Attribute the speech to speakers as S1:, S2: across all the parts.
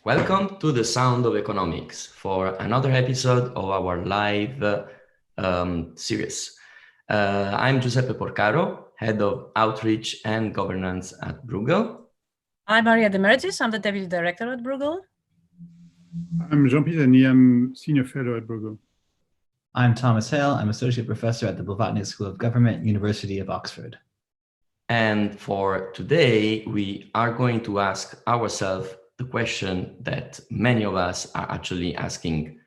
S1: Welcome to The Sound of Economics for another episode of our live series. I'm Giuseppe Porcaro, Head of Outreach and Governance at Bruegel.
S2: I'm Maria De Meritis, I'm the Deputy Director at Bruegel.
S3: I'm Jean Pisani, I'm Senior Fellow at Bruegel.
S4: I'm Thomas Hale, I'm Associate Professor at the Blavatnik School of Government, University of Oxford.
S1: And for today, we are going to ask ourselves the question that many of us are actually asking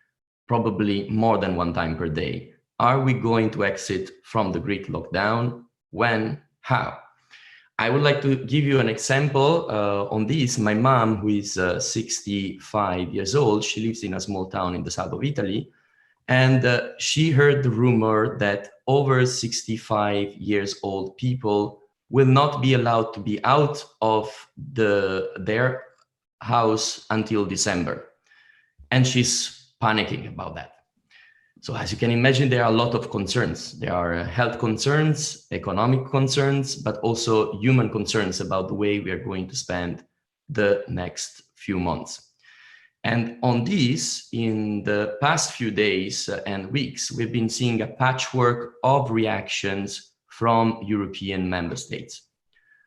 S1: probably more than one time per day. Are we going to exit from the Great Lockdown? When? How? I would like to give you an example on this. My mom, who is 65 years old, she lives in a small town in the south of Italy, and she heard the rumor that over 65 years old people will not be allowed to be out of their house until December. And she's panicking about that. So as you can imagine, there are a lot of concerns. There are health concerns, economic concerns, but also human concerns about the way we are going to spend the next few months. And on this, in the past few days and weeks, we've been seeing a patchwork of reactions from European member states.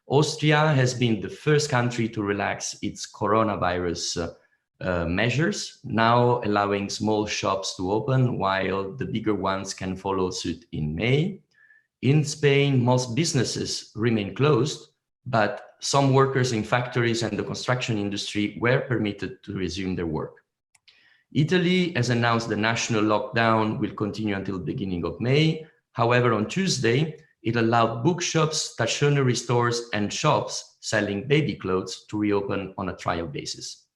S1: Austria has been the first country to relax its coronavirus measures, now allowing small shops to open while the bigger ones can follow suit in May. In Spain, most businesses remain closed, but some workers in factories and the construction industry were permitted to resume their work. Italy has announced the national lockdown will continue until the beginning of May. However, on Tuesday, it allowed bookshops, stationery stores, and shops selling baby clothes to reopen on a trial basis.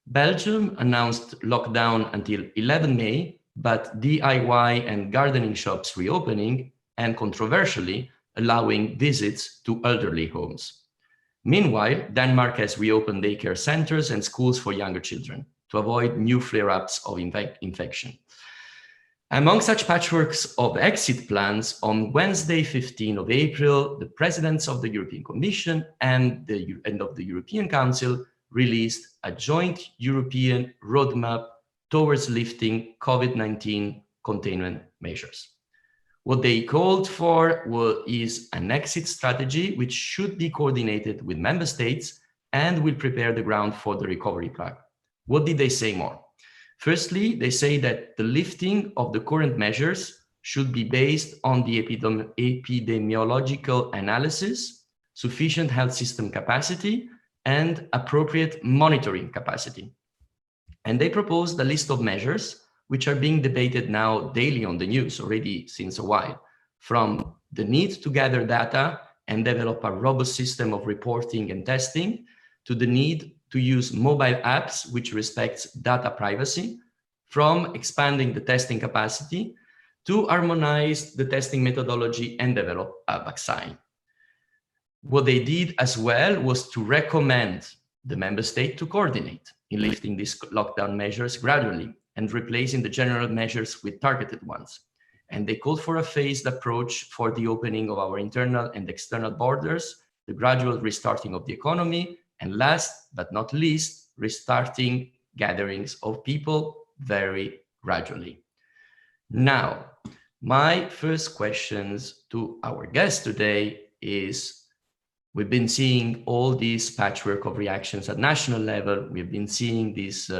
S1: Belgium announced lockdown until 11 May, but DIY and gardening shops reopening, and controversially, allowing visits to elderly homes. Meanwhile, Denmark has reopened daycare centers and schools for younger children to avoid new flare-ups of infection. Among such patchworks of exit plans, on Wednesday, 15th of April, the presidents of the European Commission and of the European Council released a joint European roadmap towards lifting COVID-19 containment measures. What they called for is an exit strategy which should be coordinated with member states and will prepare the ground for the recovery plan. What did they say more? Firstly, they say that the lifting of the current measures should be based on the epidemiological analysis, sufficient health system capacity, and appropriate monitoring capacity. And they proposed a list of measures which are being debated now daily on the news already since a while, from the need to gather data and develop a robust system of reporting and testing, to the need to use mobile apps which respects data privacy, from expanding the testing capacity to harmonize the testing methodology and develop a vaccine. What they did as well was to recommend the member state to coordinate in lifting these lockdown measures gradually and replacing the general measures with targeted ones. And they called for a phased approach for the opening of our internal and external borders, the gradual restarting of the economy, and last but not least, restarting gatherings of people very gradually. Now, my first questions to our guest today is, we've been seeing all these patchwork of reactions at national level. We've been seeing this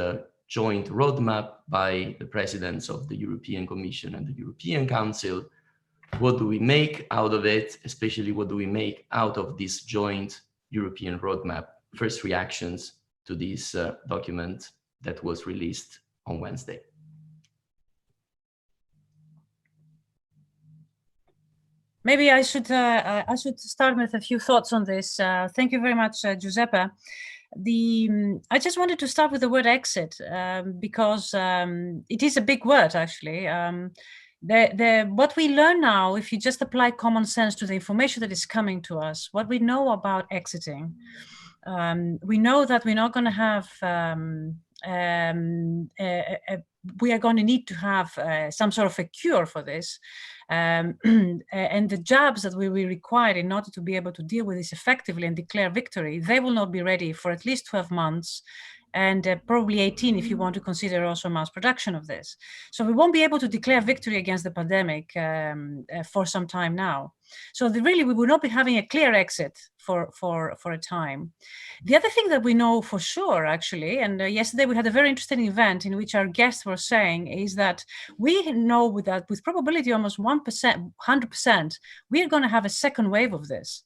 S1: joint roadmap by the presidents of the European Commission and the European Council. What do we make out of it? Especially what do we make out of this joint European roadmap? First reactions to this document that was released on Wednesday.
S2: Maybe I should start with a few thoughts on this. Thank you very much, Giuseppe. I just wanted to start with the word exit because it is a big word, actually. What we learn now, if you just apply common sense to the information that is coming to us, what we know about exiting, we know that we're not going to have we are going to need to have some sort of a cure for this. And the jobs that will be required in order to be able to deal with this effectively and declare victory, they will not be ready for at least 12 months. and probably 18 if you want to consider also mass production of this. So we won't be able to declare victory against the pandemic for some time now. So really, we will not be having a clear exit for a time. The other thing that we know for sure, actually, and yesterday we had a very interesting event in which our guests were saying, is that we know with probability almost 100%, we are going to have a second wave of this.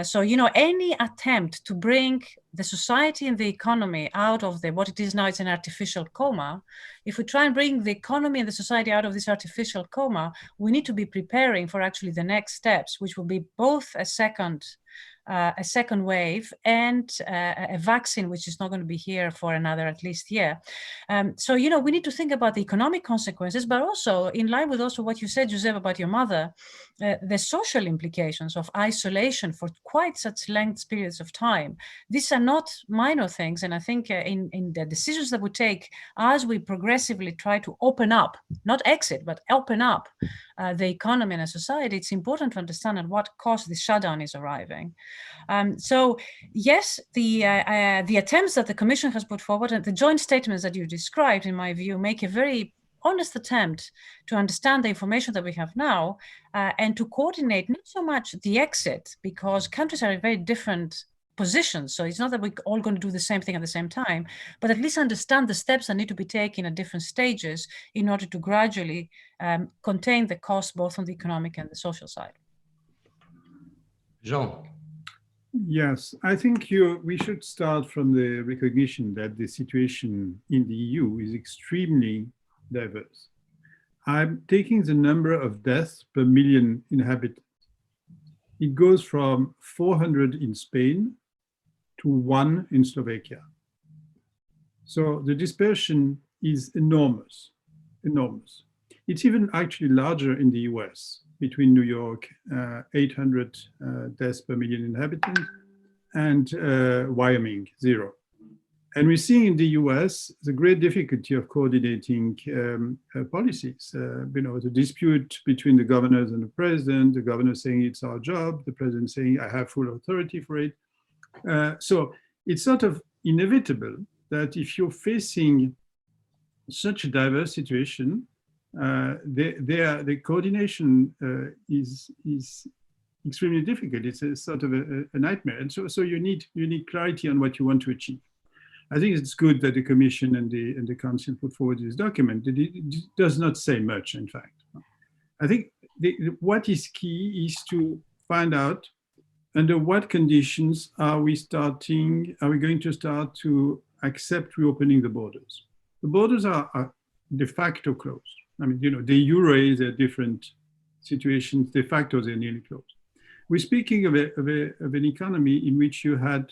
S2: So, any attempt to bring the society and the economy out of what it is now, it's an artificial coma. If we try and bring the economy and the society out of this artificial coma, we need to be preparing for actually the next steps, which will be both a second wave and a vaccine, which is not going to be here for another at least year. So, we need to think about the economic consequences, but also in line with also what you said, Giuseppe, about your mother, the social implications of isolation for quite such length periods of time. These are not minor things. And I think in the decisions that we take as we progressively try to open up, not exit, but open up the economy and a society, it's important to understand at what cost the shutdown is arriving. So yes, the attempts that the Commission has put forward and the joint statements that you described, in my view, make a very honest attempt to understand the information that we have now and to coordinate not so much the exit, because countries are in very different positions. So it's not that we're all going to do the same thing at the same time, but at least understand the steps that need to be taken at different stages in order to gradually contain the cost both on the economic and the social side.
S1: Jean.
S3: Yes, I think we should start from the recognition that the situation in the EU is extremely diverse. I'm taking the number of deaths per million inhabitants. It goes from 400 in Spain to 1 in Slovakia. So the dispersion is enormous, enormous. It's even actually larger in the US, between New York, 800 deaths per million inhabitants, and Wyoming, 0. And we're seeing in the US the great difficulty of coordinating policies. The dispute between the governors and the governor saying it's our job, the president saying I have full authority for it. So it's sort of inevitable that if you're facing such a diverse situation, the coordination is extremely difficult. It's a sort of a nightmare. And so you need clarity on what you want to achieve. I think it's good that the Commission and the Council put forward this document. It does not say much, in fact. I think what is key is to find out under what conditions are we going to start to accept reopening the borders. The borders are de facto closed. I mean, the euro is a different situations. De facto, they're nearly closed. We're speaking of an economy in which you had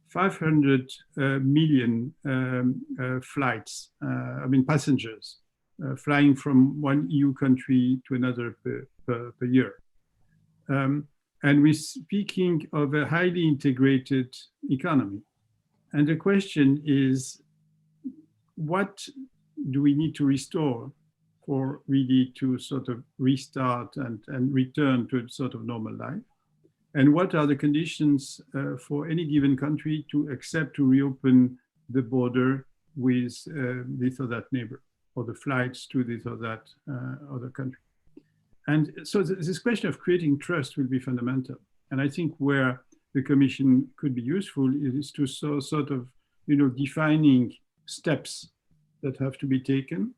S3: 500 million flights, passengers flying from one EU country to another per year. And we're speaking of a highly integrated economy. And the question is, what do we need to restore for really to sort of restart and return to a sort of normal life? And what are the conditions for any given country to accept to reopen the border with this or that neighbor, or the flights to this or that other country? And so this question of creating trust will be fundamental. And I think where the Commission could be useful is to sort of, defining steps that have to be taken.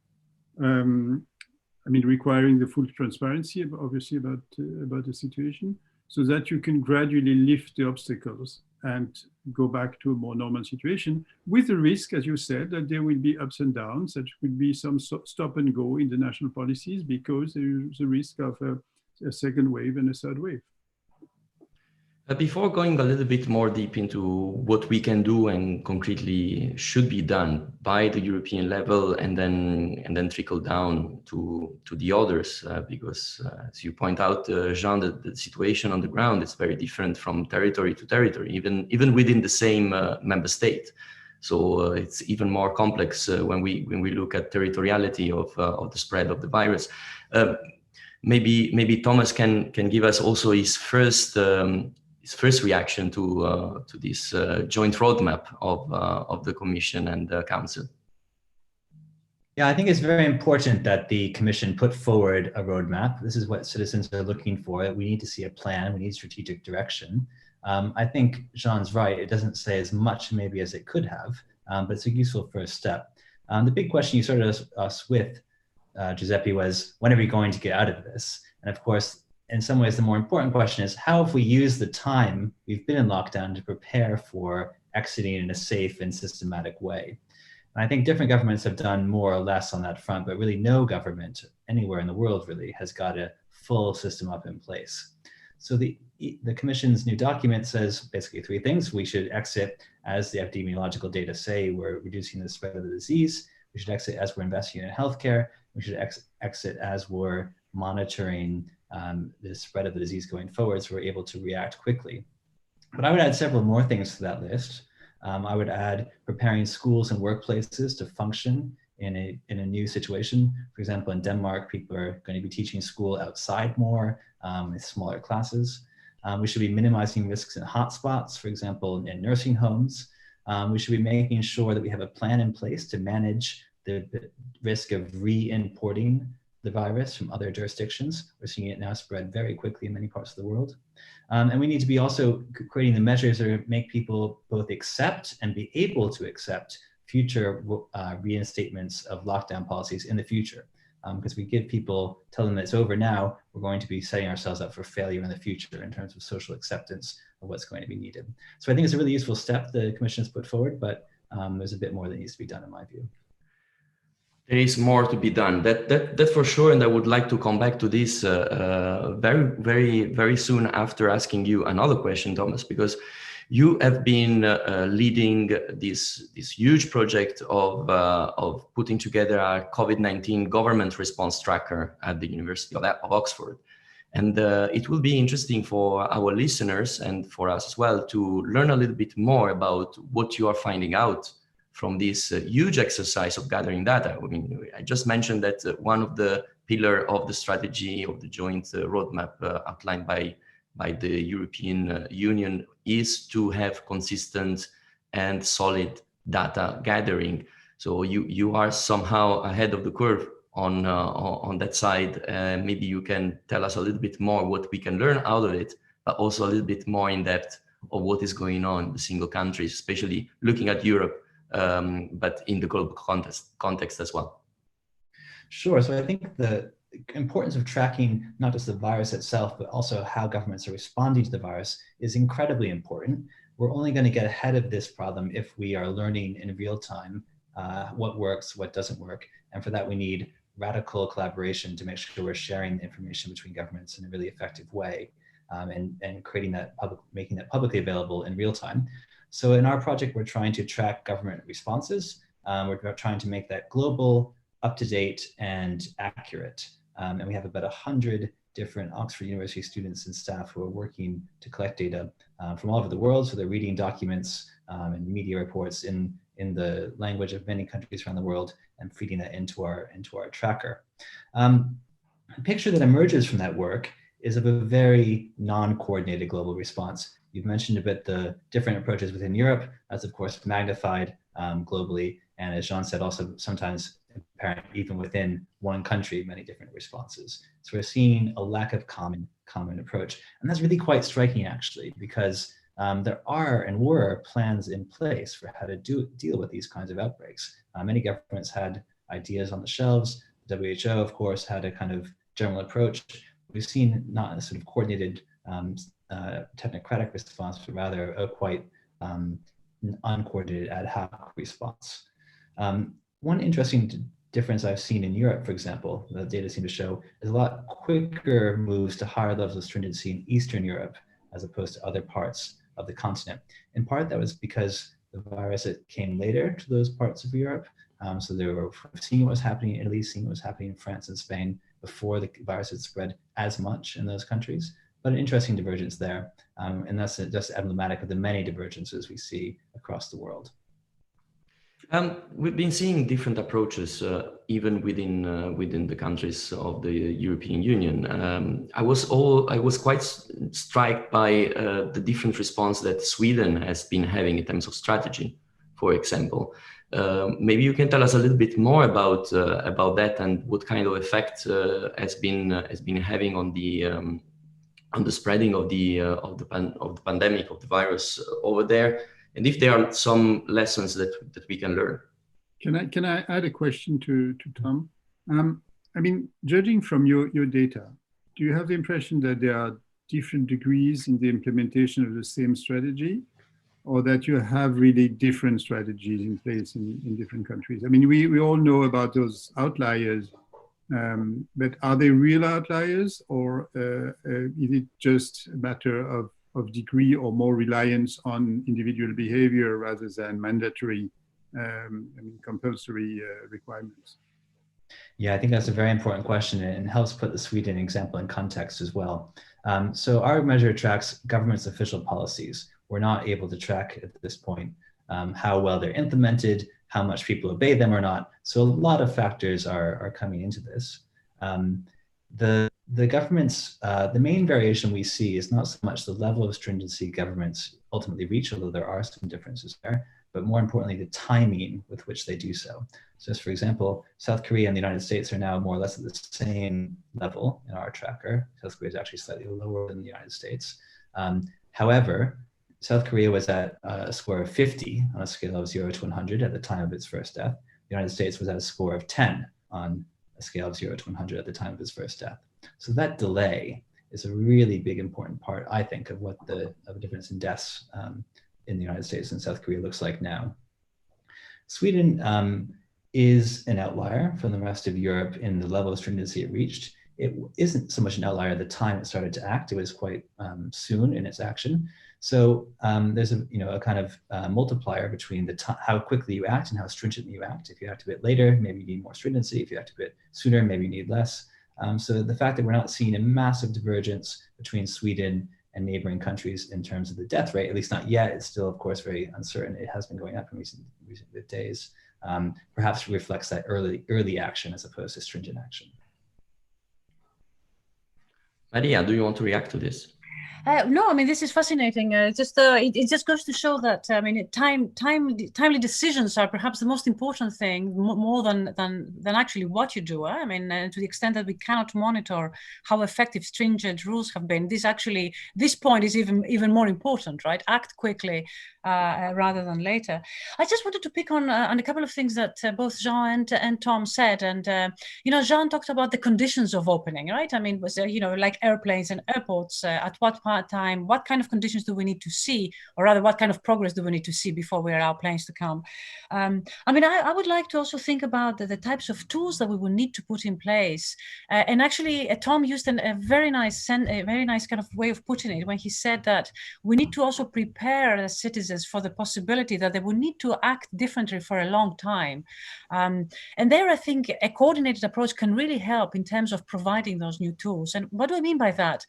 S3: Requiring the full transparency, obviously, about the situation, so that you can gradually lift the obstacles and go back to a more normal situation, with the risk, as you said, that there will be ups and downs, that will be some stop and go in the national policies, because there is a risk of a second wave and a third wave.
S1: Before going a little bit more deep into what we can do and concretely should be done by the European level, and then trickle down to the others, because as you point out, Jean, the situation on the ground is very different from territory to territory, even within the same member state. So it's even more complex when we look at territoriality of the spread of the virus. Maybe Thomas can give us also his first first reaction to this joint roadmap of the Commission and the Council.
S4: Yeah, I think it's very important that the Commission put forward a roadmap. This is what citizens are looking for. We need to see a plan. We need strategic direction. I think Jean's right. It doesn't say as much maybe as it could have, but it's a useful first step. The big question you started us with, Giuseppe, was when are we going to get out of this? And of course, in some ways, the more important question is how have we used the time we've been in lockdown to prepare for exiting in a safe and systematic way? And I think different governments have done more or less on that front, but really no government anywhere in the world really has got a full system up in place. So the Commission's new document says basically three things. We should exit as the epidemiological data say we're reducing the spread of the disease. We should exit as we're investing in healthcare. We should exit as we're monitoring the spread of the disease going forward so we're able to react quickly. But I would add several more things to that list. I would add preparing schools and workplaces to function in a new situation. For example, in Denmark, people are going to be teaching school outside more with smaller classes. We should be minimizing risks in hotspots, for example, in nursing homes. We should be making sure that we have a plan in place to manage the risk of re-importing the virus from other jurisdictions. We're seeing it now spread very quickly in many parts of the world. And we need to be also creating the measures that make people both accept and be able to accept future reinstatements of lockdown policies in the future. Because we give people, tell them that it's over now, we're going to be setting ourselves up for failure in the future in terms of social acceptance of what's going to be needed. So I think it's a really useful step the Commission has put forward, but there's a bit more that needs to be done in my view.
S1: There is more to be done, that for sure, and I would like to come back to this very soon after asking you another question, Thomas, because you have been leading this huge project of putting together a COVID-19 government response tracker at the University of Oxford. And it will be interesting for our listeners and for us as well to learn a little bit more about what you are finding out from this huge exercise of gathering data. I mean, I just mentioned that one of the pillars of the strategy of the joint roadmap outlined by the European Union is to have consistent and solid data gathering. So you are somehow ahead of the curve on that side. Maybe you can tell us a little bit more what we can learn out of it, but also a little bit more in depth of what is going on in the single countries, especially looking at Europe, but in the global context as well.
S4: Sure. So I think the importance of tracking not just the virus itself, but also how governments are responding to the virus is incredibly important. We're only going to get ahead of this problem if we are learning in real time what works, what doesn't work. And for that, we need radical collaboration to make sure we're sharing the information between governments in a really effective way and creating that making that publicly available in real time. So in our project, we're trying to track government responses. We're trying to make that global, up-to-date, and accurate. And we have about 100 different Oxford University students and staff who are working to collect data from all over the world. So they're reading documents and media reports in the language of many countries around the world and feeding that into our tracker. The picture that emerges from that work is of a very non-coordinated global response. You've mentioned a bit the different approaches within Europe. That's of course magnified globally. And as Jean said, also sometimes apparent even within one country, many different responses. So we're seeing a lack of common approach. And that's really quite striking actually, because there are and were plans in place for how to deal with these kinds of outbreaks. Many governments had ideas on the shelves. The WHO, of course, had a kind of general approach. We've seen not a sort of coordinated technocratic response, but rather a quite uncoordinated ad hoc response. One interesting difference I've seen in Europe, for example, the data seem to show, is a lot quicker moves to higher levels of stringency in Eastern Europe as opposed to other parts of the continent. In part, that was because the virus came later to those parts of Europe. So they were seeing what was happening in Italy, seeing what was happening in France and Spain before the virus had spread as much in those countries. But an interesting divergence there. And that's just emblematic of the many divergences we see across the world.
S1: We've been seeing different approaches, even within the countries of the European Union. I was quite struck by the different response that Sweden has been having in terms of strategy, for example. Maybe you can tell us a little bit more about that and what kind of effect has been having on the spreading of the pandemic, of the virus over there, and if there are some lessons that we can learn.
S3: Can I add a question to Tom? I mean, judging from your data, do you have the impression that there are different degrees in the implementation of the same strategy, or that you have really different strategies in place in different countries? I mean, we all know about those outliers, but are they real outliers, or is it just a matter of degree or more reliance on individual behavior rather than mandatory, compulsory requirements?
S4: Yeah, I think that's a very important question, and helps put the Sweden example in context as well. So our measure tracks government's official policies. We're not able to track at this point how well they're implemented, how much people obey them or not. So a lot of factors are coming into this. The government's, the main variation we see is not so much the level of stringency governments ultimately reach, although there are some differences there, but more importantly, the timing with which they do so. So as for example, South Korea and the United States are now more or less at the same level in our tracker. South Korea is actually slightly lower than the United States. However, South Korea was at a score of 50 on a scale of 0 to 100 at the time of its first death. The United States was at a score of 10 on a scale of 0 to 100 at the time of its first death. So that delay is a really big important part, I think, of what the difference in deaths in the United States and South Korea looks like now. Sweden is an outlier from the rest of Europe in the level of stringency it reached. It isn't so much an outlier at the time it started to act. It was quite soon in its action. So there's a kind of multiplier between how quickly you act and how stringently you act. If you act a bit later, maybe you need more stringency. If you act a bit sooner, maybe you need less. So the fact that we're not seeing a massive divergence between Sweden and neighboring countries in terms of the death rate, at least not yet, it's still, of course, very uncertain. It has been going up in recent days. Perhaps reflects that early action as opposed to stringent action.
S1: Maria, do you want to react to this?
S2: No, I mean, this is fascinating. It just goes to show that, I mean, timely decisions are perhaps the most important thing, more than actually what you do. I mean, to the extent that we cannot monitor how effective stringent rules have been, this point is even more important, right? Act quickly rather than later. I just wanted to pick on a couple of things that both Jean and Tom said. And, Jean talked about the conditions of opening, right? I mean, was like airplanes and airports, at what time, what kind of conditions do we need to see, or rather what kind of progress do we need to see before we allow planes to come? I mean, I would like to also think about the types of tools that we will need to put in place. And actually, Tom used a very nice kind of way of putting it when he said that we need to also prepare the citizens for the possibility that they will need to act differently for a long time. And there, I think a coordinated approach can really help in terms of providing those new tools. And what do I mean by that?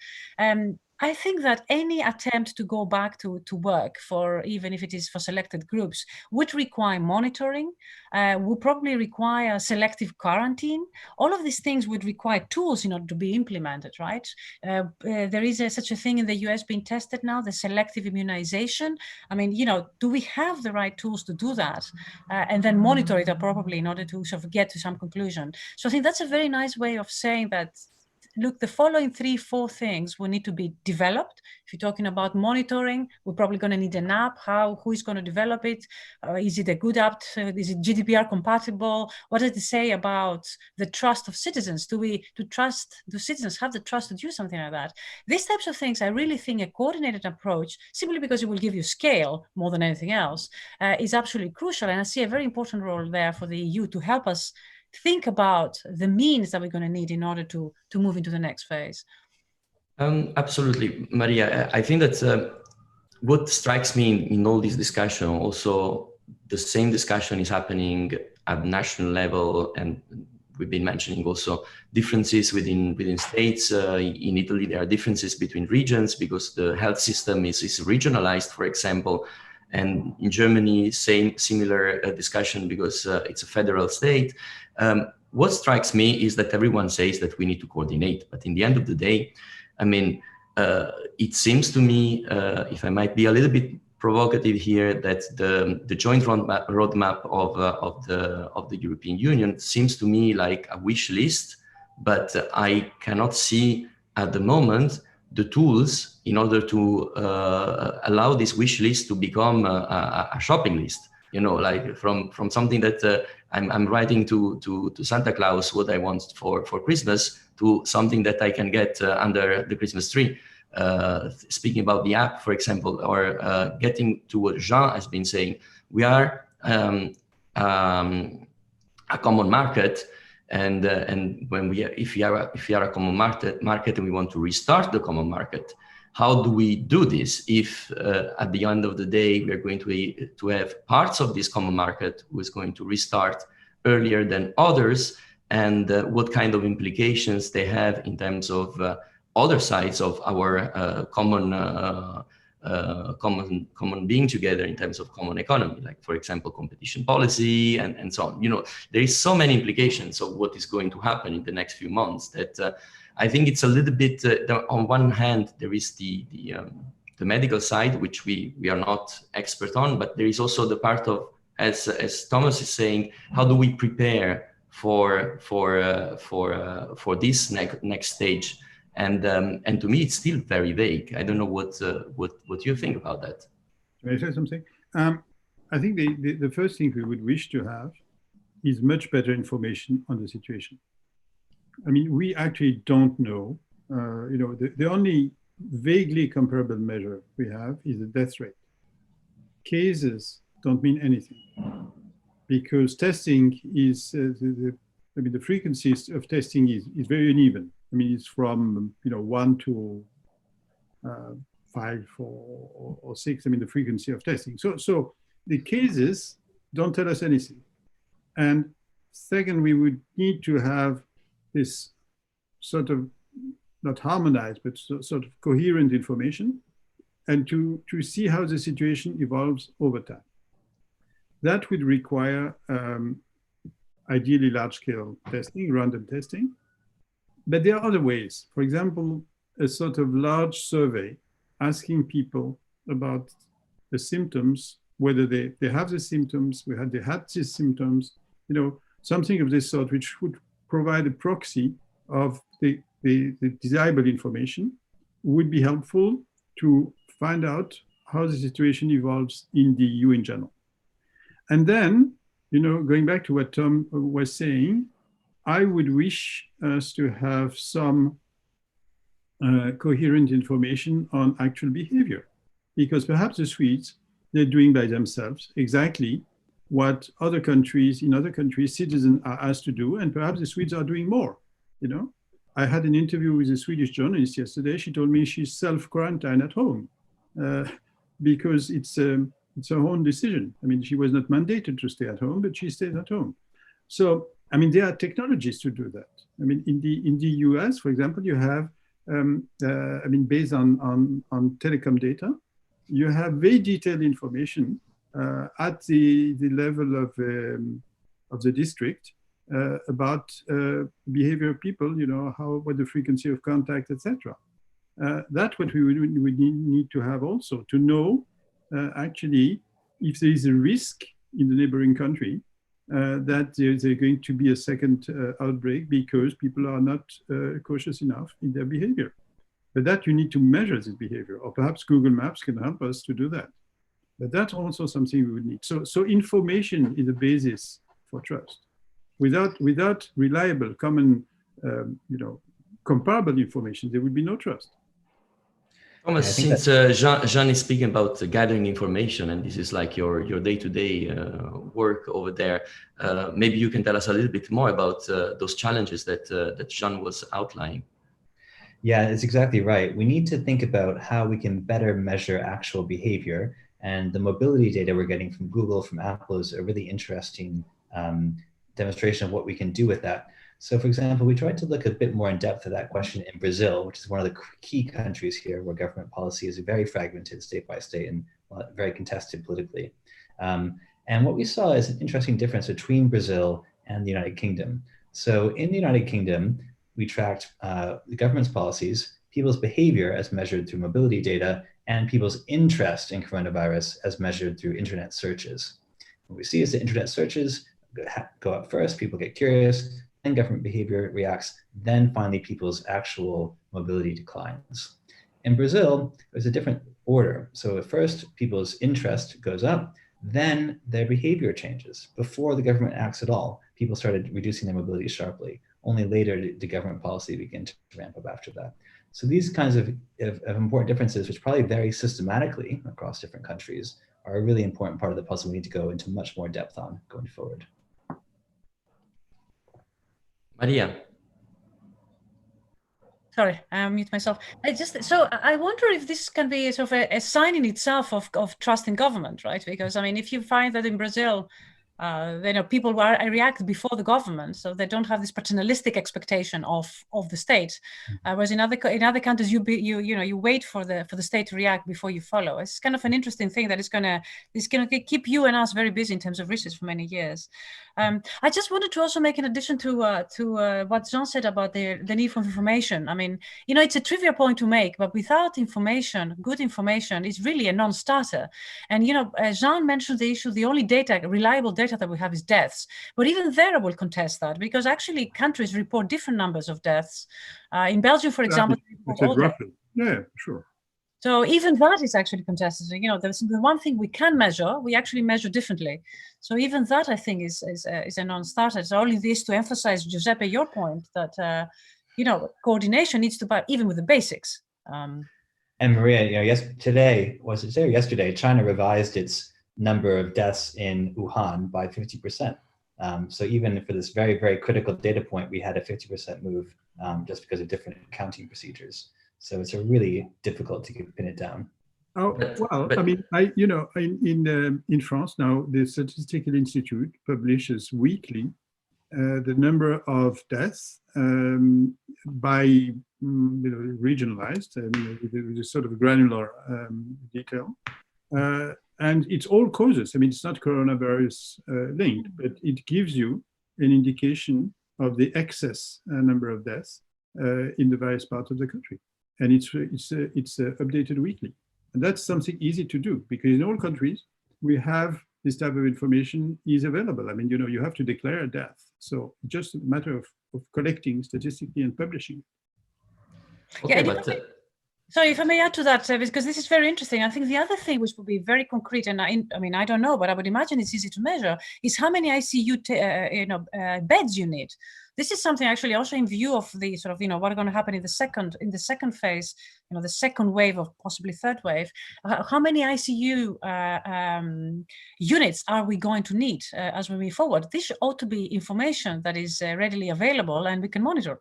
S2: I think that any attempt to go back to work, even if it is for selected groups, would require monitoring, would probably require selective quarantine. All of these things would require tools in order to be implemented, right? There is such a thing in the US being tested now, the selective immunization. I mean, do we have the right tools to do that? And then monitor it appropriately in order to sort of get to some conclusion. So I think that's a very nice way of saying that, look, the following 3-4 things will need to be developed. If you're talking about monitoring, we're probably going to need an app. Who is going to develop it? Is it a good app? Is it GDPR compatible? What does it say about the trust of citizens? Do citizens have the trust to do something like that? These types of things, I really think a coordinated approach, simply because it will give you scale more than anything else, is absolutely crucial. And I see a very important role there for the EU to help us think about the means that we're going to need in order to move into the next phase.
S1: Absolutely, Maria. I think that what strikes me in all this discussion, also the same discussion is happening at national level, and we've been mentioning also differences within states. In Italy, there are differences between regions because the health system is regionalized, for example. And in Germany, similar discussion because it's a federal state. What strikes me is that everyone says that we need to coordinate, but in the end of the day, I mean, it seems to me, if I might be a little bit provocative here, that the joint roadmap of the European Union seems to me like a wish list, but I cannot see at the moment the tools in order to allow this wish list to become a shopping list. You know, like from something that I'm writing to Santa Claus what I want for Christmas, to something that I can get under the Christmas tree. Speaking about the app, for example, or getting to what Jean has been saying, we are a common market, and when if we are a common market and we want to restart the common market, how do we do this if at the end of the day we are going to have parts of this common market who is going to restart earlier than others, and what kind of implications they have in terms of other sides of our common being together in terms of common economy, like for example competition policy and so on. You know, there is so many implications of what is going to happen in the next few months that I think it's a little bit on one hand there is the medical side, which we are not expert on, but there is also the part of, as Thomas is saying, how do we prepare for this next stage? And to me, it's still very vague. I don't know what you think about that.
S3: Can I say something? I think the first thing we would wish to have is much better information on the situation. I mean, we actually don't know. You know, the only vaguely comparable measure we have is the death rate. Cases don't mean anything because testing is the frequency of testing is very uneven. I mean, it's from 1 to 5 or 6. I mean, the frequency of testing. So the cases don't tell us anything. And second, we would need to have this sort of not harmonized, but sort of coherent information, and to see how the situation evolves over time. That would require ideally large-scale testing, random testing. But there are other ways. For example, a sort of large survey asking people about the symptoms, whether they have the symptoms, whether they had these symptoms, something of this sort, which would provide a proxy of the desirable information, would be helpful to find out how the situation evolves in the EU in general. And then, going back to what Tom was saying, I would wish us to have some coherent information on actual behavior, because perhaps the Swedes, they're doing by themselves exactly what in other countries, citizens are asked to do, and perhaps the Swedes are doing more. I had an interview with a Swedish journalist yesterday. She told me she's self-quarantined at home because it's her own decision. I mean, she was not mandated to stay at home, but she stayed at home. So, I mean, there are technologies to do that. I mean, in the US, for example, you have, based on telecom data, you have very detailed information at the level of the district about behavior of people, what the frequency of contact, etc. That's what we would need to have also, to know actually if there is a risk in the neighboring country that there's going to be a second outbreak because people are not cautious enough in their behavior. But that you need to measure this behavior, or perhaps Google Maps can help us to do that. But that's also something we would need. So information is the basis for trust. Without reliable, common, comparable information, there would be no trust.
S1: Thomas, since Jean is speaking about gathering information, and this is like your day-to-day work over there, maybe you can tell us a little bit more about those challenges that Jean was outlining.
S4: Yeah, it's exactly right. We need to think about how we can better measure actual behavior, and the mobility data we're getting from Google, from Apple, is a really interesting demonstration of what we can do with that. So for example, we tried to look a bit more in depth at that question in Brazil, which is one of the key countries here where government policy is very fragmented state by state, and very contested politically. And what we saw is an interesting difference between Brazil and the United Kingdom. So in the United Kingdom, we tracked the government's policies, people's behavior as measured through mobility data, and people's interest in coronavirus as measured through internet searches. What we see is that internet searches go up first, people get curious, then government behavior reacts, then finally people's actual mobility declines. In Brazil, there's a different order. So at first, people's interest goes up, then their behavior changes. Before the government acts at all, people started reducing their mobility sharply. Only later did the government policy begin to ramp up after that. So these kinds of important differences, which probably vary systematically across different countries, are a really important part of the puzzle we need to go into much more depth on going forward.
S1: Maria.
S2: Sorry, I mute myself. I wonder if this can be sort of a sign in itself of trust in government, right? Because I mean, if you find that in Brazil, people react before the government, so they don't have this paternalistic expectation of the state. Whereas in other countries, you wait for the state to react before you follow. It's kind of an interesting thing that is gonna keep you and us very busy in terms of research for many years. I just wanted to also make an addition to what Jean said about the need for information. I mean, it's a trivial point to make, but without information, good information is really a non-starter. And Jean mentioned the issue: the only reliable data that we have is deaths. But even there, I will contest that, because actually countries report different numbers of deaths. In Belgium, for example,
S3: yeah, sure.
S2: So even that is actually contested. There's the one thing we can measure, we actually measure differently. So even that, I think, is a non-starter. It's only this to emphasize, Giuseppe, your point that coordination needs to be even with the basics.
S4: And Maria, yesterday, China revised its number of deaths in Wuhan by 50%. So even for this very, very critical data point, we had a 50% move just because of different accounting procedures. So it's really difficult to pin it down.
S3: Oh, well, I mean, in France now, the Statistical Institute publishes weekly the number of deaths by regionalized, with a sort of granular detail. And it's all causes. I mean, it's not coronavirus linked, but it gives you an indication of the excess number of deaths in the various parts of the country. And it's updated weekly. And that's something easy to do, because in all countries, we have this type of information is available. I mean, you have to declare a death. So just a matter of collecting statistically and publishing.
S1: Okay,
S2: yeah, sorry, if I may add to that, because this is very interesting. I think the other thing which would be very concrete, and I don't know, but I would imagine it's easy to measure, is how many ICU beds you need. This is something actually also in view of the sort of what are going to happen in the second phase, the second wave or possibly third wave. How many ICU units are we going to need as we move forward? This ought to be information that is readily available and we can monitor.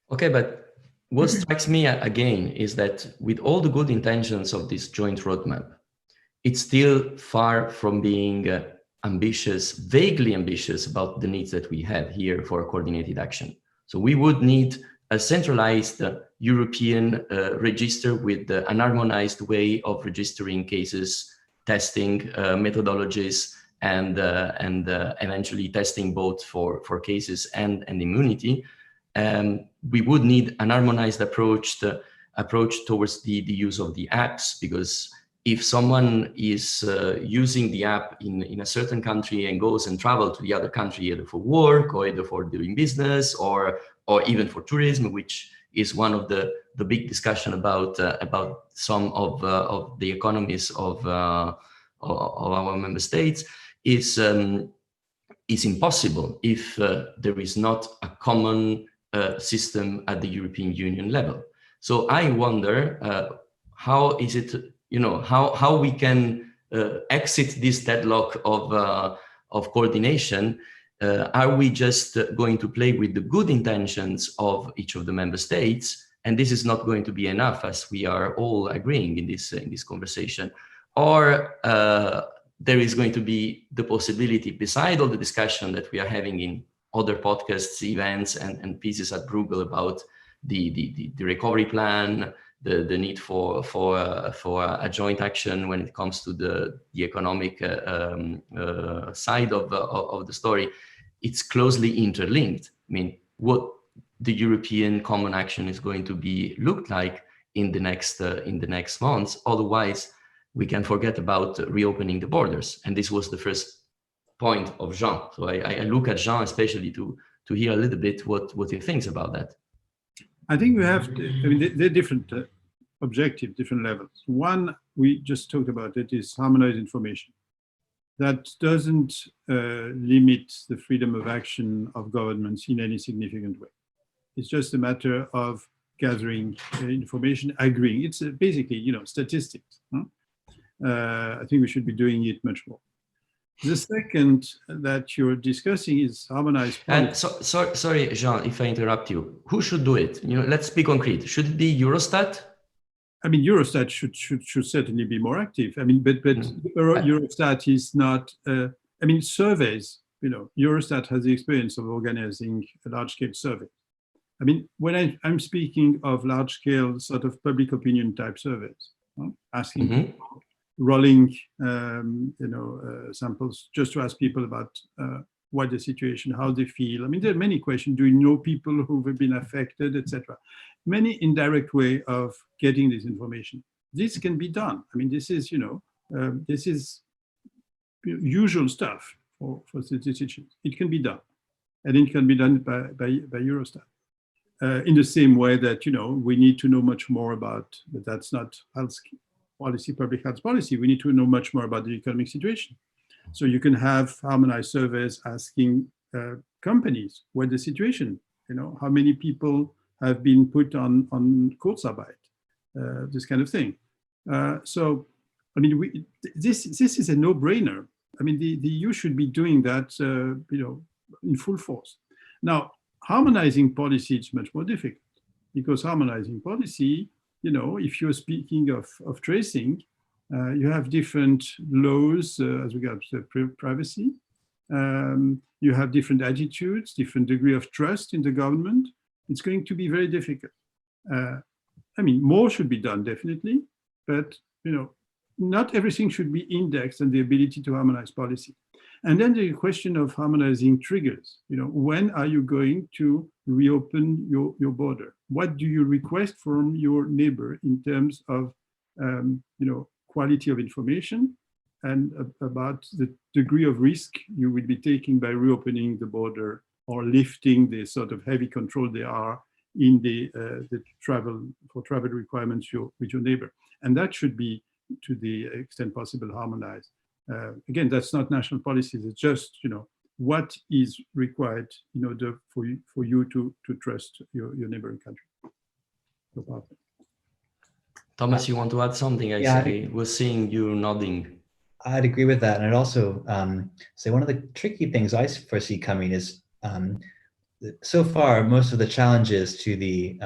S1: Okay, but what strikes me again is that with all the good intentions of this joint roadmap, it's still far from being ambitious, vaguely ambitious about the needs that we have here for coordinated action. So we would need a centralized European register with an harmonized way of registering cases, testing methodologies, and eventually testing both for cases and immunity. We would need an harmonized approach towards the use of the apps, because if someone is using the app in a certain country and goes and travels to the other country either for work or either for doing business or even for tourism, which is one of the big discussion about some of the economies of our member states, is impossible if there is not a common system at the European Union level. So I wonder how is it, how we can exit this deadlock of coordination. Are we just going to play with the good intentions of each of the member states, and this is not going to be enough, as we are all agreeing in this conversation, or there is going to be the possibility, beside all the discussion that we are having in other podcasts, events, and pieces at Bruegel about the recovery plan, the need for a joint action when it comes to the economic side of the story, it's closely interlinked. I mean, what the European common action is going to be looked like in the next months. Otherwise, we can forget about reopening the borders. And this was the first point of Jean. So I look at Jean especially to hear a little bit what he thinks about that.
S3: I think we have to, I mean, they're different objectives, different levels. One, we just talked about it, is harmonized information. That doesn't limit the freedom of action of governments in any significant way. It's just a matter of gathering information, agreeing. It's basically, you know, statistics. Huh? I think we should be doing it much more. The second that you're discussing is harmonized policy.
S1: And sorry, Jean, if I interrupt you. Who should do it? You know, let's be concrete. Should it be Eurostat?
S3: I mean, Eurostat should certainly be more active. I mean, but Eurostat is not. I mean, surveys. You know, Eurostat has the experience of organizing a large-scale survey. I mean, when I'm speaking of large-scale sort of public opinion type surveys, asking people, rolling, samples just to ask people about what the situation, how they feel. I mean, there are many questions. Do you know people who have been affected, etc. Many indirect way of getting this information. This can be done. I mean, this is, this is usual stuff for statisticians. It can be done, and it can be done by Eurostat. In the same way that, we need to know much more about, but that's not health policy, public health policy. We need to know much more about the economic situation. So you can have harmonized surveys asking companies what the situation, how many people have been put on Kurzarbeit, this kind of thing. So, I mean, this is a no-brainer. I mean, the EU should be doing that, in full force. Now, harmonizing policy is much more difficult, because harmonizing policy, if you're speaking of tracing, you have different laws as regards privacy. You have different attitudes, different degree of trust in the government. It's going to be very difficult. I mean, more should be done, definitely, but not everything should be indexed on the ability to harmonize policy. And then the question of harmonizing triggers. When are you going to reopen your border? What do you request from your neighbor in terms of, quality of information and about the degree of risk you will be taking by reopening the border or lifting the sort of heavy control there are in the travel requirements with your neighbor. And that should be, to the extent possible, harmonized. Again, that's not national policies. It's just, what is required in order for you to trust your neighboring country. No problem.
S1: Thomas, you want to add something? I was seeing you nodding.
S4: I'd agree with that. And I'd also say one of the tricky things I foresee coming is, so far, most of the challenges to the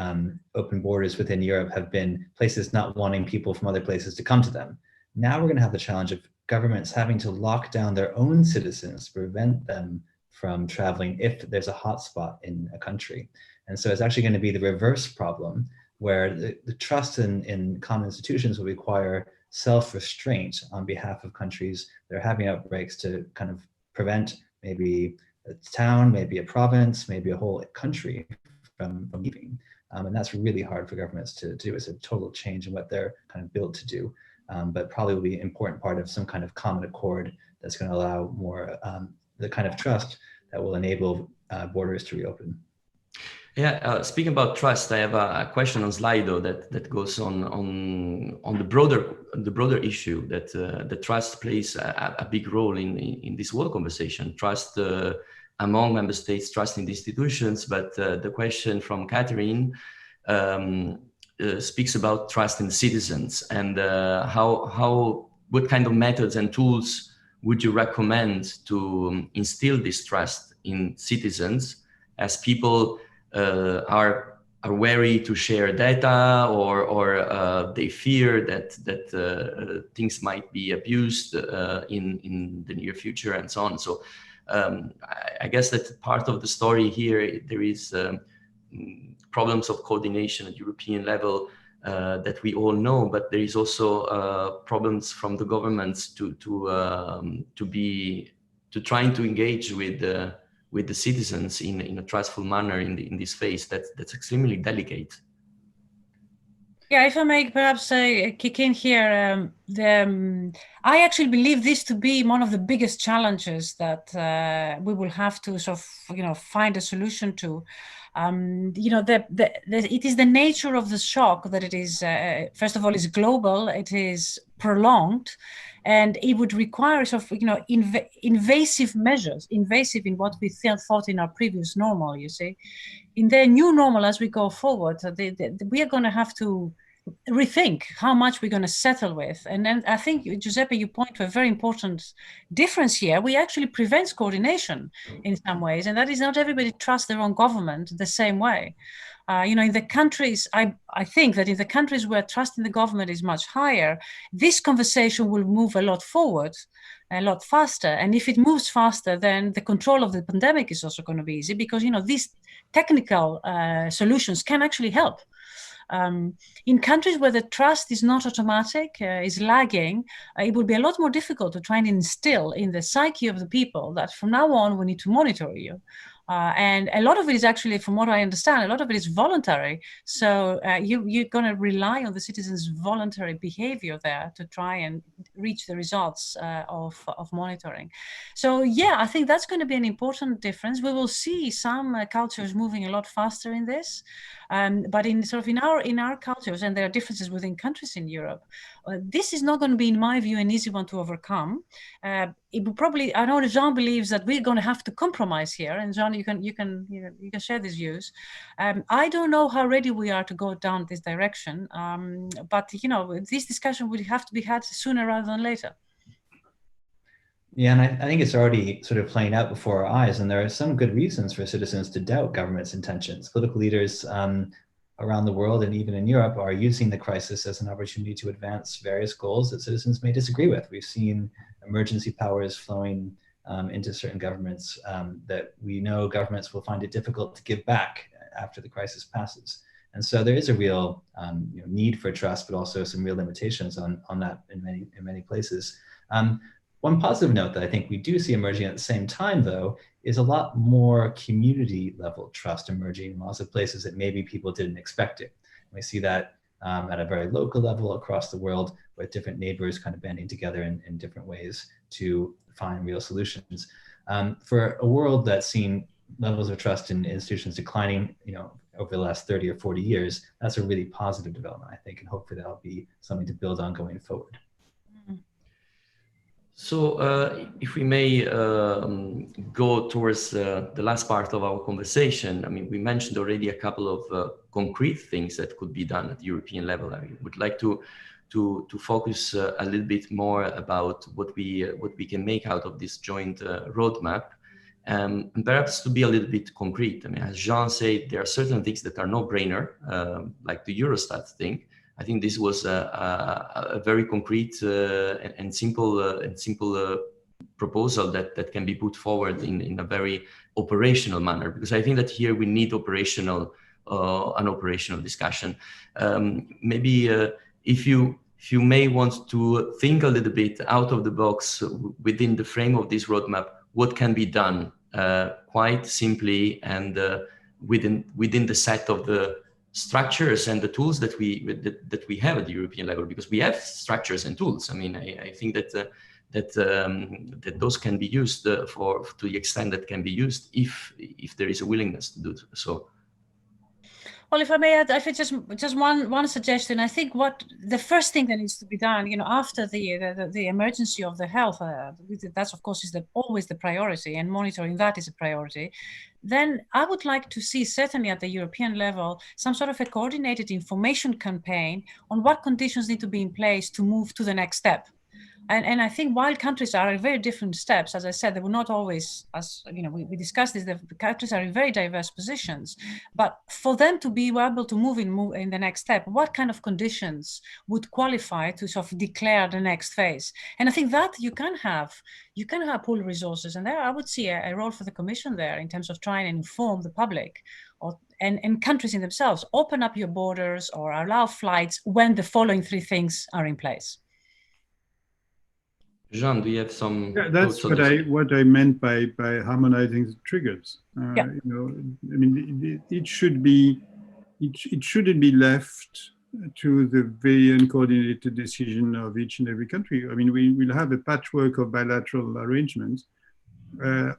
S4: open borders within Europe have been places not wanting people from other places to come to them. Now we're going to have the challenge of governments having to lock down their own citizens to prevent them from traveling if there's a hotspot in a country. And so it's actually going to be the reverse problem, where the trust in common institutions will require self-restraint on behalf of countries that are having outbreaks to kind of prevent maybe a town, maybe a province, maybe a whole country from leaving. And that's really hard for governments to do. It's a total change in what they're kind of built to do, but probably will be an important part of some kind of common accord that's going to allow more the kind of trust that will enable borders to reopen.
S1: Yeah, speaking about trust, I have a question on Slido that goes on the broader issue that the trust plays a big role in this whole conversation. Trust among member states, trust in the institutions, but the question from Catherine speaks about trust in citizens and what kind of methods and tools would you recommend to instill this trust in citizens as people are wary to share data or they fear that things might be abused in the near future and so on. So I guess that part of the story here, there is problems of coordination at European level that we all know, but there is also problems from the governments to trying to engage with the citizens in a trustful manner in this phase. That's extremely delicate.
S2: Yeah, if I may perhaps kick in here, I actually believe this to be one of the biggest challenges that we will have to sort of, find a solution to. It is the nature of the shock that it is, first of all, is global, it is prolonged, and it would require sort of, invasive measures, invasive in what we thought in our previous normal, you see. In the new normal, as we go forward, we are going to have to rethink how much we're going to settle with. And then I think, Giuseppe, you point to a very important difference here. We actually prevents coordination in some ways, and that is not everybody trusts their own government the same way. In the countries, I think that in the countries where trust in the government is much higher, this conversation will move a lot forward, a lot faster. And if it moves faster, then the control of the pandemic is also going to be easy, because, these technical solutions can actually help. In countries where the trust is not automatic, is lagging, it will be a lot more difficult to try and instill in the psyche of the people that from now on we need to monitor you. And a lot of it is actually, from what I understand, a lot of it is voluntary. So you're going to rely on the citizens' voluntary behavior there to try and reach the results of monitoring. So yeah, I think that's going to be an important difference. We will see some cultures moving a lot faster in this, but in our cultures, and there are differences within countries in Europe, this is not going to be, in my view, an easy one to overcome. It will probably, I know Jean believes that we're going to have to compromise here, and Jean, you can share these views. I don't know how ready we are to go down this direction, but this discussion would have to be had sooner rather than later.
S4: Yeah, and I think it's already sort of playing out before our eyes, and there are some good reasons for citizens to doubt government's intentions. Political leaders around the world and even in Europe are using the crisis as an opportunity to advance various goals that citizens may disagree with. We've seen emergency powers flowing into certain governments that we know governments will find it difficult to give back after the crisis passes. And so there is a real need for trust, but also some real limitations on that in many places. One positive note that I think we do see emerging at the same time, though, is a lot more community level trust emerging in lots of places that maybe people didn't expect it. We see that at a very local level across the world, with different neighbors kind of banding together in different ways to find real solutions. For a world that's seen levels of trust in institutions declining, over the last 30 or 40 years, that's a really positive development, I think, and hopefully that'll be something to build on going forward.
S1: So if we may go towards the last part of our conversation, I mean, we mentioned already a couple of concrete things that could be done at the European level. I would like to focus a little bit more about what we can make out of this joint roadmap, and perhaps to be a little bit concrete. I mean, as Jean said, there are certain things that are no-brainer, like the Eurostat thing. I think this was a very concrete and simple proposal that can be put forward in a very operational manner, because I think that here we need an operational discussion. Maybe if you may want to think a little bit out of the box within the frame of this roadmap, what can be done quite simply and within the set of the structures and the tools that we have at the European level, because we have structures and tools. I mean, I think that those can be used to the extent that can be used if there is a willingness to do so.
S2: Well, if I may add, I think just one suggestion. I think what the first thing that needs to be done, after the emergency of the health, that's of course always the priority, and monitoring that is a priority. Then I would like to see, certainly at the European level, some sort of a coordinated information campaign on what conditions need to be in place to move to the next step. And I think while countries are in very different steps, as I said, they will not always, as we discussed this, the countries are in very diverse positions. But for them to be able to move in the next step, what kind of conditions would qualify to sort of declare the next phase? And I think that you can have pool resources, and there I would see a role for the Commission there in terms of trying to inform the public and countries in themselves open up your borders or allow flights when the following three things are in place?
S1: Jean, do you have some?
S3: Yeah, that's
S1: thoughts on this?
S3: what I meant by harmonizing the triggers.
S2: Yeah.
S3: You know, I mean, it shouldn't be left to the very uncoordinated decision of each and every country. I mean, we will have a patchwork of bilateral arrangements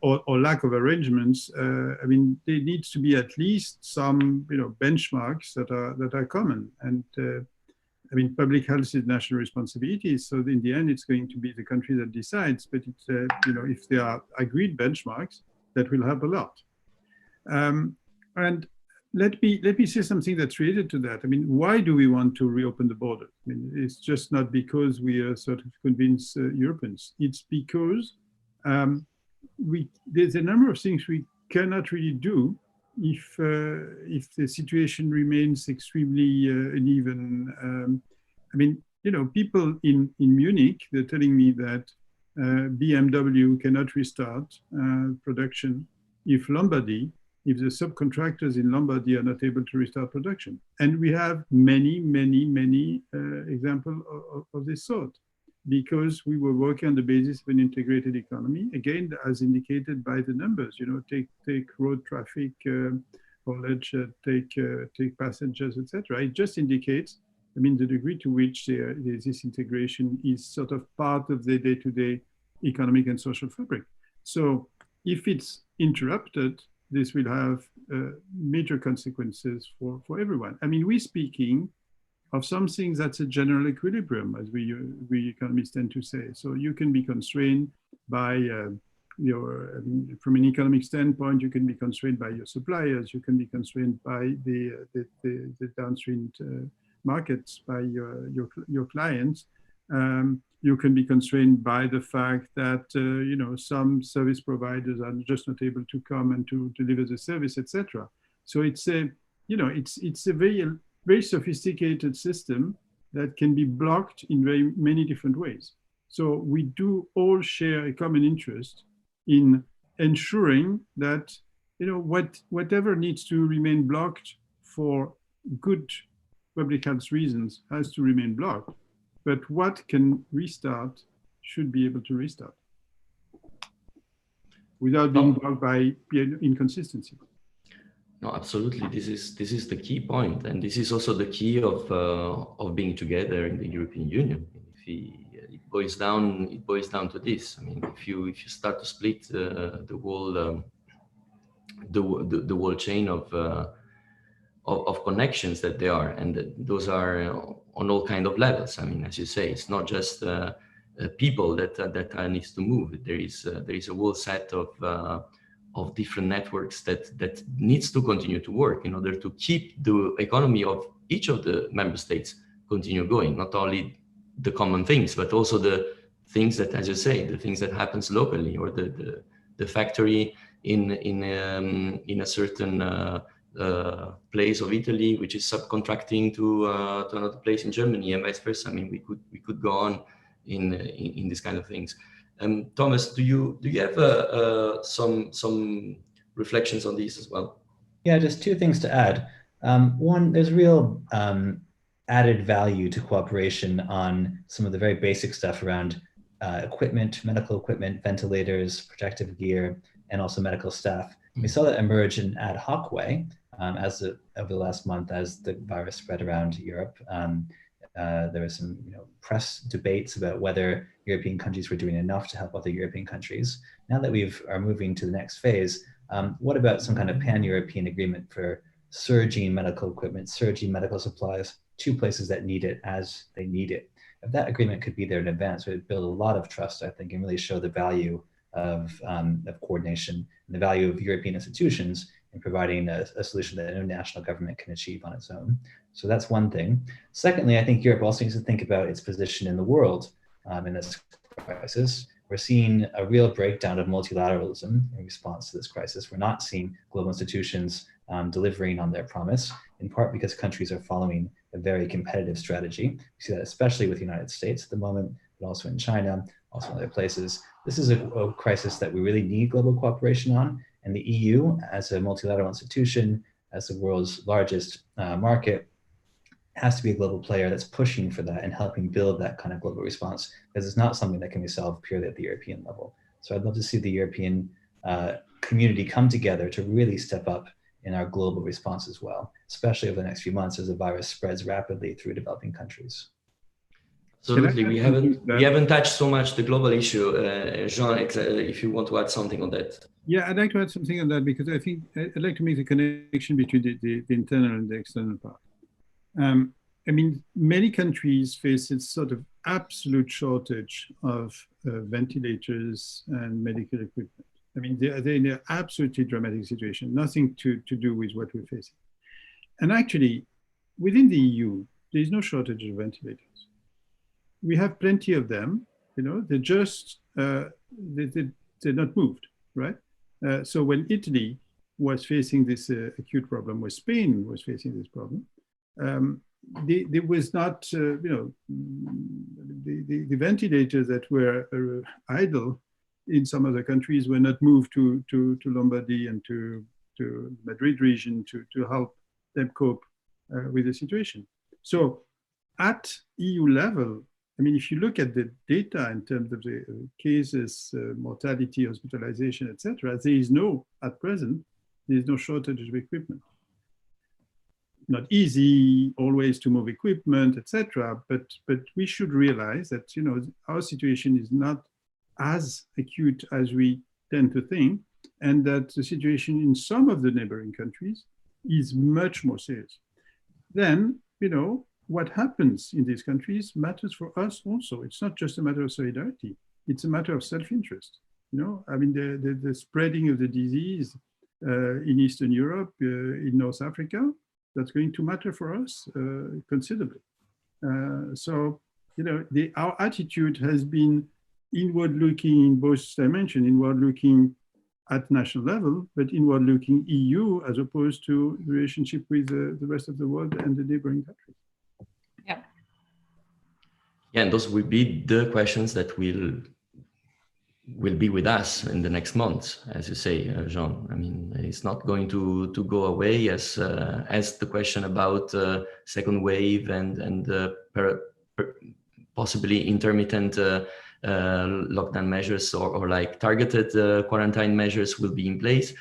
S3: or lack of arrangements. I mean, there needs to be at least some, you know, benchmarks that are common. And I mean, public health is national responsibility. So in the end, it's going to be the country that decides. But it's, you know, if there are agreed benchmarks, that will help a lot. And let me say something that's related to that. I mean, why do we want to reopen the border? I mean, it's just not because we are sort of convinced Europeans. It's because there's a number of things we cannot really do if the situation remains extremely uneven. I mean, you know, people in Munich, they're telling me that BMW cannot restart production if the subcontractors in Lombardy are not able to restart production. And we have many examples of this sort, because we were working on the basis of an integrated economy, again, as indicated by the numbers. You know, take road traffic, haulage, take passengers, etc. It just indicates, I mean, the degree to which this integration is sort of part of the day-to-day economic and social fabric. So if it's interrupted, this will have major consequences for everyone. I mean, we're speaking of something that's a general equilibrium, as we economists tend to say. So you can be constrained by from an economic standpoint, you can be constrained by your suppliers, you can be constrained by the downstream markets, by your clients. You can be constrained by the fact that you know, some service providers are just not able to come and to deliver the service, etc. So it's a, you know, it's a very sophisticated system that can be blocked in very many different ways. So we do all share a common interest in ensuring that, you know, whatever needs to remain blocked for good public health reasons has to remain blocked. But what can restart should be able to restart without being blocked by inconsistency.
S1: No, absolutely. This is the key point, and this is also the key of being together in the European Union. It boils down to this. I mean, if you start to split the whole chain of connections that there are, and those are on all kind of levels. I mean, as you say, it's not just people that needs to move. There is a whole set of different networks that needs to continue to work in order to keep the economy of each of the member states continue going. Not only the common things, but also the things that, as you say, the things that happens locally, or the factory in a certain place of Italy, which is subcontracting to another place in Germany, and vice versa. I mean, we could go on in this kind of things. Thomas, do you have some reflections on these as well?
S4: Yeah, just two things to add. One, there's real added value to cooperation on some of the very basic stuff around equipment, medical equipment, ventilators, protective gear, and also medical staff. We saw that emerge in an ad hoc way over the last month as the virus spread around Europe. There was some press debates about whether European countries were doing enough to help other European countries. Now that we are moving to the next phase, what about some kind of pan-European agreement for surging medical equipment, surging medical supplies to places that need it as they need it? If that agreement could be there in advance, it would build a lot of trust, I think, and really show the value of coordination and the value of European institutions in providing a solution that no national government can achieve on its own. So that's one thing. Secondly, I think Europe also needs to think about its position in the world in this crisis. We're seeing a real breakdown of multilateralism in response to this crisis. We're not seeing global institutions delivering on their promise, in part because countries are following a very competitive strategy. We see that especially with the United States at the moment, but also in China, also in other places. This is a crisis that we really need global cooperation on. And the EU, as a multilateral institution, as the world's largest market, has to be a global player that's pushing for that and helping build that kind of global response, because it's not something that can be solved purely at the European level. So I'd love to see the European community come together to really step up in our global response as well, especially over the next few months as the virus spreads rapidly through developing countries.
S1: Absolutely, we haven't touched so much the global issue. Jean, if you want to add something on that.
S3: Yeah, I'd like to add something on that, because I think I'd like to make the connection between the internal and the external part. I mean, many countries face a sort of absolute shortage of ventilators and medical equipment. I mean, they're in an absolutely dramatic situation, nothing to do with what we're facing. And actually, within the EU, there is no shortage of ventilators. We have plenty of them, you know, they're just, they're not moved, right? So when Italy was facing this acute problem, when Spain was facing this problem, there was not, you know, the ventilators that were idle in some other countries were not moved to Lombardy and to Madrid region to help them cope with the situation. So at EU level, I mean, if you look at the data in terms of the cases, mortality, hospitalization, etc., there is no, at present, there is no shortage of equipment. Not easy always to move equipment, etc., but we should realize that, you know, our situation is not as acute as we tend to think, and that the situation in some of the neighboring countries is much more serious. Then, you know, what happens in these countries matters for us also. It's not just a matter of solidarity, it's a matter of self-interest. You know, I mean, the spreading of the disease in Eastern Europe, in North Africa, that's going to matter for us considerably. So, you know, our attitude has been inward-looking in both dimensions, inward-looking at national level, but inward-looking EU as opposed to the relationship with the rest of the world and the neighboring countries.
S2: Yeah.
S1: Yeah, and those will be the questions that will be with us in the next months, as you say, Jean. I mean, it's not going to go away as the question about second wave and possibly intermittent lockdown measures or like targeted quarantine measures will be in place.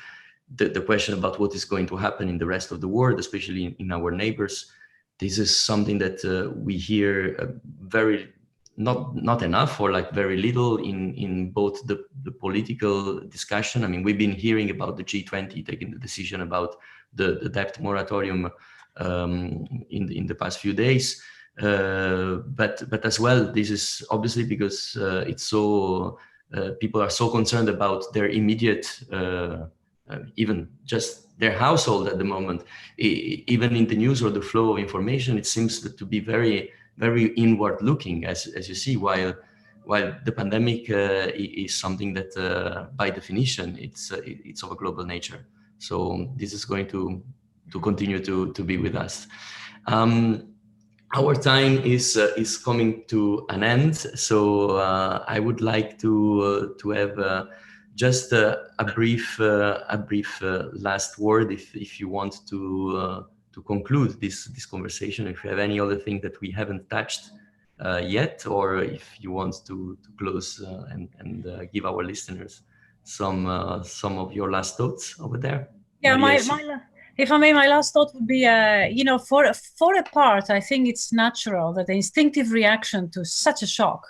S1: The question about what is going to happen in the rest of the world, especially in our neighbors, this is something that we hear very not enough, or like very little in both the political discussion. I mean, we've been hearing about the G20 taking the decision about the debt moratorium in the past few days. But as well, this is obviously because it's so people are so concerned about their immediate, even just their household at the moment. Even in the news or the flow of information, it seems to be very inward looking, as you see, while the pandemic is something that by definition it's of a global nature. So this is going to continue to be with us. Our time is coming to an end, so I would like to have just a brief last word, if you want to conclude this conversation. If you have any other thing that we haven't touched yet, or if you want to close and give our listeners some of your last thoughts over there.
S2: Yeah, if I may, my last thought would be, you know, for a part, I think it's natural that the instinctive reaction to such a shock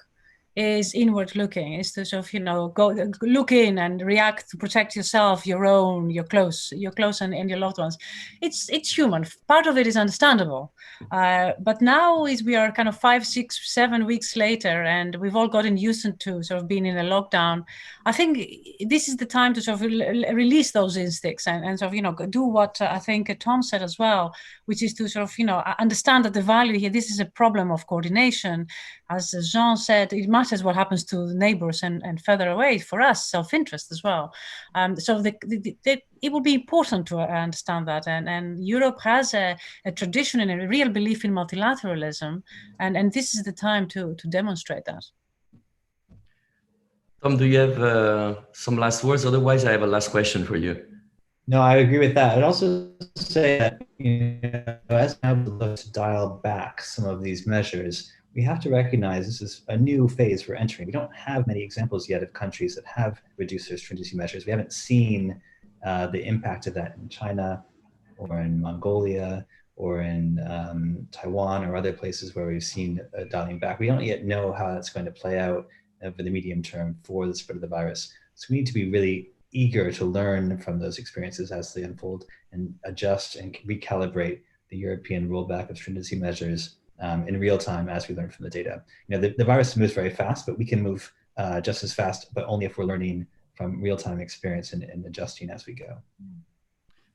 S2: is inward looking, is to sort of, you know, go look in and react to protect yourself, your close and your loved ones. It's human. Part of it is understandable. But now we are kind of 5, 6, 7 weeks later, and we've all gotten used to sort of being in a lockdown. I think this is the time to sort of release those instincts and sort of, you know, do what I think Tom said as well, which is to sort of, you know, understand that the value here, this is a problem of coordination. As Jean said, it matters what happens to the neighbors and further away, for us, self-interest as well. So it will be important to understand that. And Europe has a tradition and a real belief in multilateralism. And this is the time to demonstrate that.
S1: Tom, do you have some last words? Otherwise, I have a last question for you.
S4: No, I agree with that. I'd also say that, as we look to dial back some of these measures, we have to recognize this is a new phase we're entering. We don't have many examples yet of countries that have reduced their stringency measures. We haven't seen the impact of that in China or in Mongolia or in Taiwan or other places where we've seen dialing back. We don't yet know how that's going to play out over the medium term for the spread of the virus. So we need to be really eager to learn from those experiences as they unfold and adjust and recalibrate the European rollback of stringency measures in real time as we learn from the data. The virus moves very fast, but we can move just as fast, but only if we're learning from real-time experience and adjusting as we go.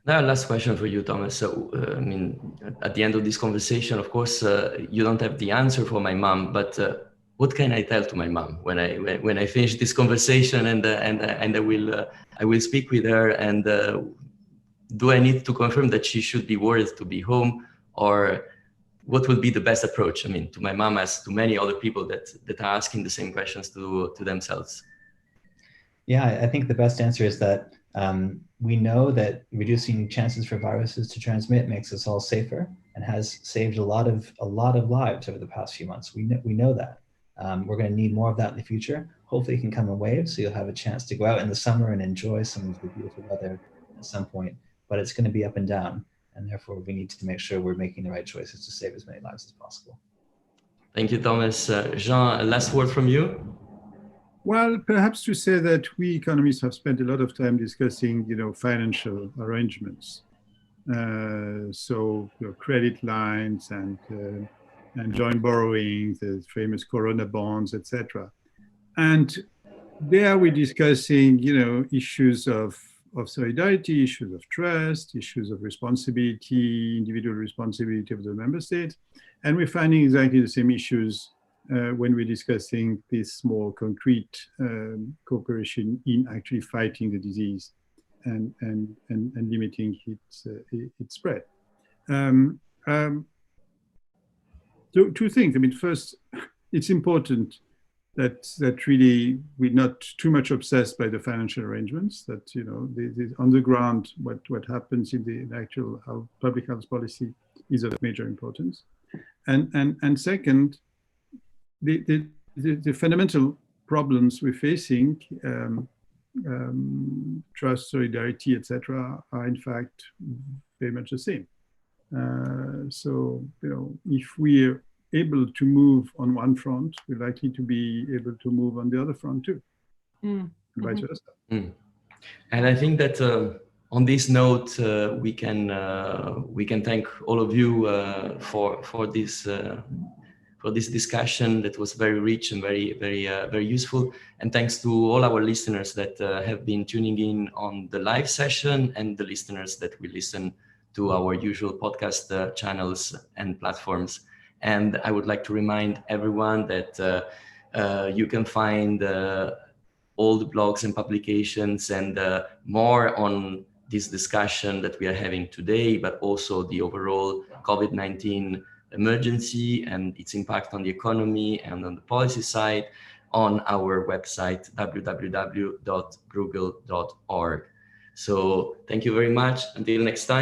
S1: Now, last question for you, Thomas. So, I mean, at the end of this conversation, of course, you don't have the answer for my mom, but what can I tell to my mom when I finish this conversation and I will speak with her, and do I need to confirm that she should be worried to be home, or what would be the best approach? I mean, to my mom as to many other people that are asking the same questions to themselves.
S4: Yeah, I think the best answer is that we know that reducing chances for viruses to transmit makes us all safer and has saved a lot of lives over the past few months. We know that. We're going to need more of that in the future. Hopefully it can come in waves, so you'll have a chance to go out in the summer and enjoy some of the beautiful weather at some point, but it's going to be up and down, and therefore we need to make sure we're making the right choices to save as many lives as possible.
S1: Thank you, Thomas. Jean, a last word from you?
S3: Well, perhaps to say that we economists have spent a lot of time discussing, financial arrangements. So credit lines and joint borrowing, the famous Corona bonds, etc. And there we're discussing, issues of solidarity, issues of trust, issues of responsibility, individual responsibility of the member states. And we're finding exactly the same issues when we're discussing this more concrete cooperation in actually fighting the disease and limiting its spread. Two things. I mean, first, it's important that really we're not too much obsessed by the financial arrangements, that, the on the ground, what happens in the actual public health policy is of major importance. And second, the fundamental problems we're facing, trust, solidarity, etc., are in fact very much the same. So, if we're able to move on one front, we're likely to be able to move on the other front too, and vice versa.
S1: And I think that on this note, we can thank all of you for this discussion that was very rich and very useful. And thanks to all our listeners that have been tuning in on the live session, and the listeners that will listen to our usual podcast channels and platforms. And I would like to remind everyone that you can find all the blogs and publications and more on this discussion that we are having today, but also the overall COVID-19 emergency and its impact on the economy and on the policy side on our website, www.bruegel.org. So thank you very much. Until next time.